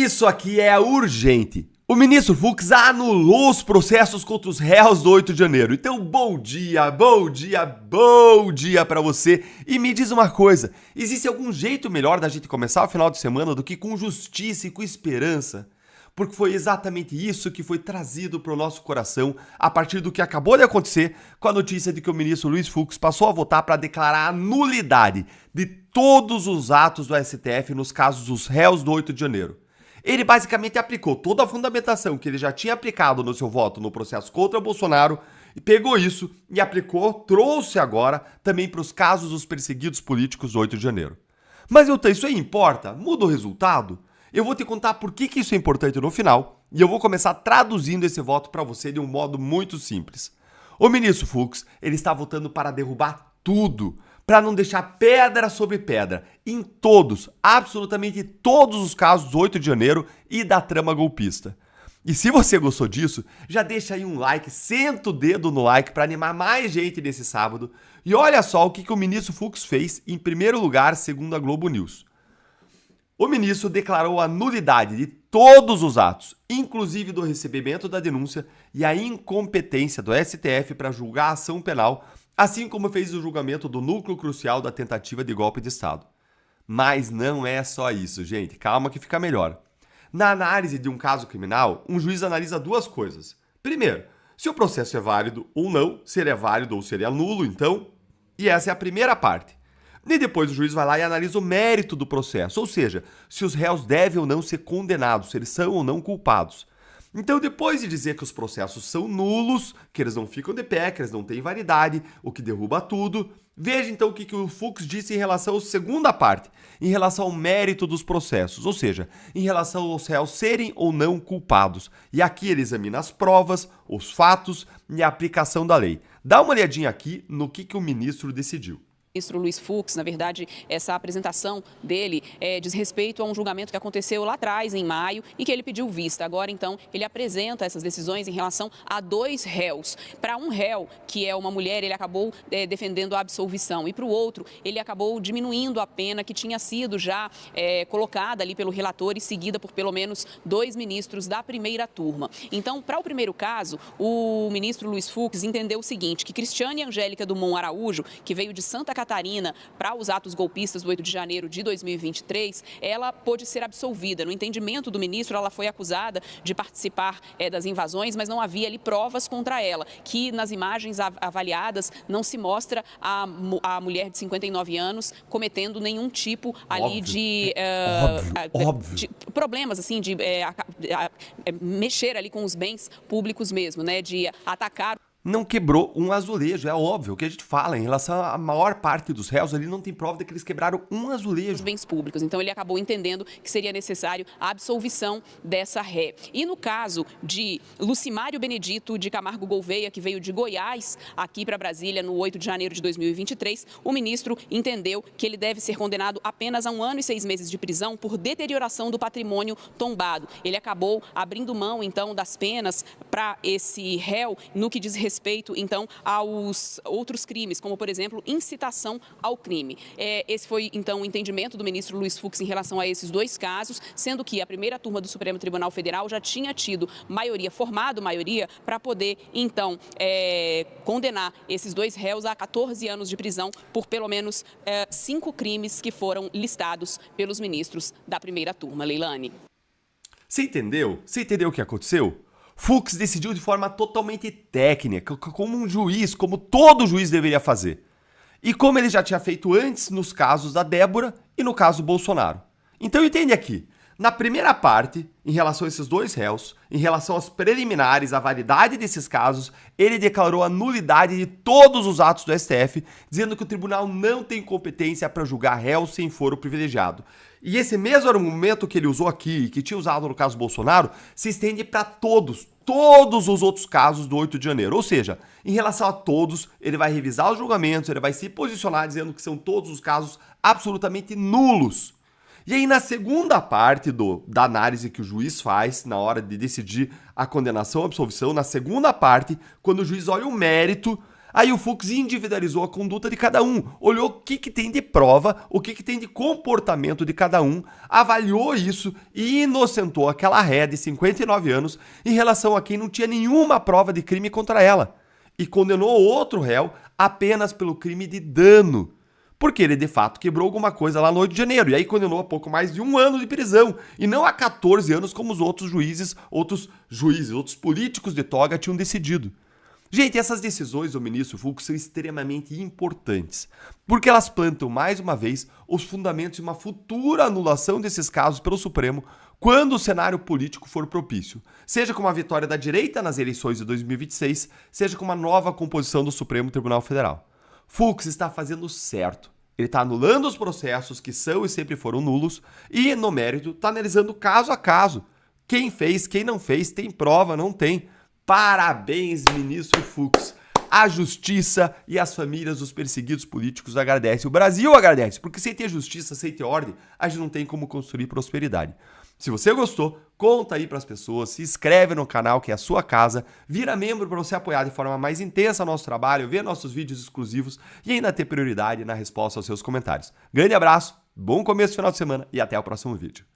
Isso aqui é urgente. O ministro Fux anulou os processos contra os réus do 8 de janeiro. Então, bom dia pra você. E me diz uma coisa, existe algum jeito melhor da gente começar o final de semana do que com justiça e com esperança? Porque foi exatamente isso que foi trazido para o nosso coração a partir do que acabou de acontecer com a notícia de que o ministro Luiz Fux passou a votar para declarar a nulidade de todos os atos do STF nos casos dos réus do 8 de janeiro. Ele basicamente aplicou toda a fundamentação que ele já tinha aplicado no seu voto no processo contra Bolsonaro e pegou isso e aplicou, trouxe agora também para os casos dos perseguidos políticos do 8 de janeiro. Mas isso aí importa? Muda o resultado? Eu vou te contar por que isso é importante no final e eu vou começar traduzindo esse voto para você de um modo muito simples. O ministro Fux, ele está votando para derrubar tudo, para não deixar pedra sobre pedra em todos, absolutamente todos os casos do 8 de janeiro e da trama golpista. E se você gostou disso, já deixa aí um like, senta o dedo no like para animar mais gente nesse sábado. E olha só o que o ministro Fux fez em primeiro lugar, segundo a Globo News. O ministro declarou a nulidade de todos os atos, inclusive do recebimento da denúncia e a incompetência do STF para julgar a ação penal, assim como fez o julgamento do núcleo crucial da tentativa de golpe de Estado. Mas não é só isso, gente. Calma que fica melhor. Na análise de um caso criminal, um juiz analisa duas coisas. Primeiro, se o processo é válido ou não, se ele é válido ou se ele é nulo, então. E essa é a primeira parte. E depois o juiz vai lá e analisa o mérito do processo, ou seja, se os réus devem ou não ser condenados, se eles são ou não culpados. Então, depois de dizer que os processos são nulos, que eles não ficam de pé, que eles não têm validade, o que derruba tudo, veja então o que o Fux disse em relação à segunda parte, em relação ao mérito dos processos, ou seja, em relação aos réus serem ou não culpados. E aqui ele examina as provas, os fatos e a aplicação da lei. Dá uma olhadinha aqui no que o ministro decidiu. Ministro Luiz Fux, na verdade, essa apresentação dele diz respeito a um julgamento que aconteceu lá atrás, em maio, e que ele pediu vista. Agora, então, ele apresenta essas decisões em relação a dois réus. Para um réu, que é uma mulher, ele acabou defendendo a absolvição, e para o outro, ele acabou diminuindo a pena que tinha sido já colocada ali pelo relator e seguida por pelo menos 2 ministros da primeira turma. Então, para o primeiro caso, o ministro Luiz Fux entendeu o seguinte, que Cristiane Angélica Dumont Araújo, que veio de Santa Catarina para os atos golpistas do 8 de janeiro de 2023, ela pôde ser absolvida. No entendimento do ministro, ela foi acusada de participar das invasões, mas não havia ali provas contra ela, que nas imagens avaliadas não se mostra a mulher de 59 anos cometendo nenhum tipo ali de problemas, assim, de mexer ali com os bens públicos mesmo, né, de atacar. Não quebrou um azulejo, é óbvio. O que a gente fala em relação à maior parte dos réus ali não tem prova de que eles quebraram um azulejo. Os bens públicos. Então ele acabou entendendo que seria necessário a absolvição dessa ré. E no caso de Lucimário Benedito de Camargo Gouveia, que veio de Goiás aqui para Brasília no 8 de janeiro de 2023, o ministro entendeu que ele deve ser condenado apenas a 1 ano e 6 meses de prisão por deterioração do patrimônio tombado. Ele acabou abrindo mão, então, das penas para esse réu no que diz respeito, então, aos outros crimes, como, por exemplo, incitação ao crime. Esse foi, então, o entendimento do ministro Luiz Fux em relação a esses dois casos, sendo que a primeira turma do Supremo Tribunal Federal já tinha tido formado maioria, para poder, então, condenar esses dois réus a 14 anos de prisão por pelo menos 5 crimes que foram listados pelos ministros da primeira turma. Leilane. Você entendeu? Você entendeu o que aconteceu? Fux decidiu de forma totalmente técnica, como um juiz, como todo juiz deveria fazer. E como ele já tinha feito antes nos casos da Débora e no caso Bolsonaro. Então entende aqui, na primeira parte, em relação a esses dois réus, em relação aos preliminares, à validade desses casos, ele declarou a nulidade de todos os atos do STF, dizendo que o tribunal não tem competência para julgar réus sem foro privilegiado. E esse mesmo argumento que ele usou aqui, que tinha usado no caso Bolsonaro, se estende para todos os outros casos do 8 de janeiro. Ou seja, em relação a todos, ele vai revisar os julgamentos, ele vai se posicionar dizendo que são todos os casos absolutamente nulos. E aí, na segunda parte da análise que o juiz faz na hora de decidir a condenação ou absolvição, na segunda parte, quando o juiz olha o mérito, Aí o Fux individualizou a conduta de cada um, olhou o que tem de prova, o que tem de comportamento de cada um, avaliou isso e inocentou aquela ré de 59 anos em relação a quem não tinha nenhuma prova de crime contra ela. E condenou outro réu apenas pelo crime de dano, porque ele de fato quebrou alguma coisa lá no 8 de janeiro, e aí condenou a pouco mais de 1 ano de prisão, e não a 14 anos como os outros políticos de toga tinham decidido. Gente, essas decisões do ministro Fux são extremamente importantes, porque elas plantam mais uma vez os fundamentos de uma futura anulação desses casos pelo Supremo quando o cenário político for propício, seja com uma vitória da direita nas eleições de 2026, seja com uma nova composição do Supremo Tribunal Federal. Fux está fazendo certo. Ele está anulando os processos que são e sempre foram nulos e, no mérito, está analisando caso a caso. Quem fez, quem não fez, tem prova, não tem. Parabéns, ministro Fux. A justiça e as famílias dos perseguidos políticos agradecem. O Brasil agradece, porque sem ter justiça, sem ter ordem, a gente não tem como construir prosperidade. Se você gostou, conta aí para as pessoas, se inscreve no canal que é a sua casa, vira membro para você apoiar de forma mais intensa nosso trabalho, ver nossos vídeos exclusivos e ainda ter prioridade na resposta aos seus comentários. Grande abraço, bom começo de final de semana e até o próximo vídeo.